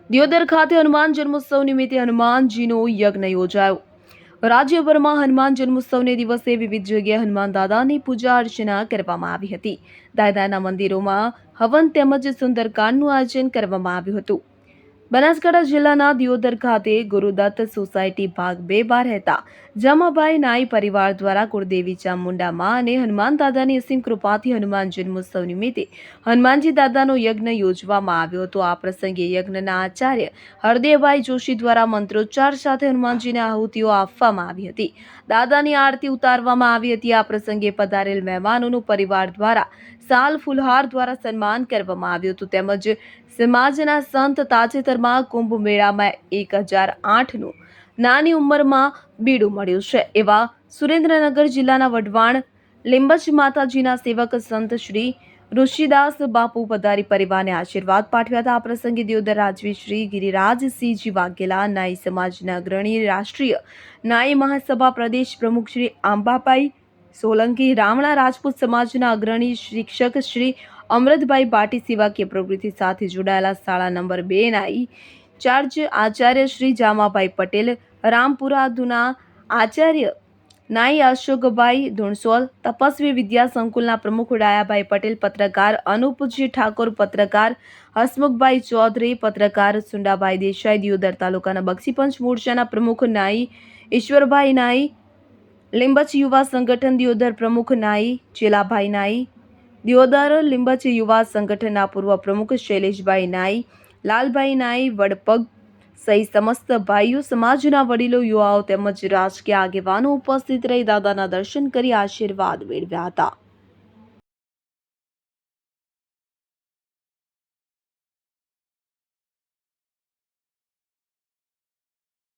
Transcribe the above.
દિયોદર ખાતે હનુમાન જન્મોત્સવ નિમિત્તે હનુમાનજીનો યજ્ઞ યોજાયો। રાજ્યભરમાં હનુમાન જન્મોત્સવને દિવસે વિવિધ જગ્યાએ હનુમાન દાદાની પૂજા અર્ચના કરવામાં આવી હતી। દાદાના મંદિરોમાં હવન તેમજ સુંદરકાંડનું આયોજન કરવામાં આવ્યું હતું। બનાસકાંઠા જિલ્લાના દિયોદર ખાતે ગુરુદત્ત સોસાયટી ભાગ 2 રહેતા જમાભાઈ નાઈ પરિવાર દ્વારા કુળદેવી ચામુંડા માં અને હનુમાન દાદાની અસીમ કૃપાથી હનુમાન જન્મોત્સવ નિમિત્તે હનુમાનજી દાદાનો યજ્ઞ યોજવામાં આવ્યો હતો। આ પ્રસંગે યજ્ઞના આચાર્ય હરદેવભાઈ જોશી દ્વારા મંત્રોચ્ચાર સાથે હનુમાનજીને આહુતિઓ આપવામાં આવી હતી। દાદાની આરતી ઉતારવામાં આવી હતી। આ પ્રસંગે પધારેલ મહેમાનોનું પરિવાર દ્વારા સાલ ફુલહાર દ્વારા સન્માન કરવામાં આવ્યું હતું। તેમજ સમાજના સંત તાજેતરમાં કુંભ મેળામાં 1008નું નાની ઉંમરમાં બીડું મળ્યું છે એવા સુરેન્દ્રનગર જિલ્લાના વઢવાણ લીંબચ માતાજીના સેવક સંત શ્રી ઋષિદાસ બાપુ પધારી પરિવારને આશીર્વાદ પાઠવ્યા હતા। આ પ્રસંગે દિયોદર રાજવી શ્રી ગિરિરાજસિંહજી વાઘેલા, નાઈ સમાજના અગ્રણી, રાષ્ટ્રીય નાઈ મહાસભા પ્રદેશ પ્રમુખ શ્રી આંબાભાઈ સોલંકી, રામણા રાજપૂત સમાજના અગ્રણી શિક્ષક શ્રી અમૃતભાઈ ભાટી, સેવાકીય પ્રવૃત્તિ સાથે જોડાયેલા શાળા નંબર 2 નાઈ ચાર્જ આચાર્ય શ્રી જામાભાઈ પટેલ, રામપુરા ધુના આચાર્ય નાઈ અશોકભાઈ ધુણસોલ, તપસ્વી વિદ્યા સંકુલના પ્રમુખ ડાયાભાઈ પટેલ, પત્રકાર અનુપજી ઠાકોર, પત્રકાર હસમુખભાઈ ચૌધરી, પત્રકાર સુંડાભાઈ દેસાઈ, દિયોદર તાલુકાના બક્ષીપંચ મોરચાના પ્રમુખ નાઈ ઈશ્વરભાઈ નાઈ, લીંબચ યુવા સંગઠન દિયોદર પ્રમુખ નાઈ ચેલાભાઈ નાઈ, દિયોદર લીંબચ યુવા સંગઠનના પૂર્વ પ્રમુખ શૈલેષભાઈ નાઈ, લાલભાઈ નાઈ, વડપગ સહિત સમસ્ત ભાઈઓ સમાજના વડીલો, યુવાઓ તેમજ રાજકીય આગેવાનો ઉપસ્થિત રહી દાદાના દર્શન કરી આશીર્વાદ મેળવ્યા હતા।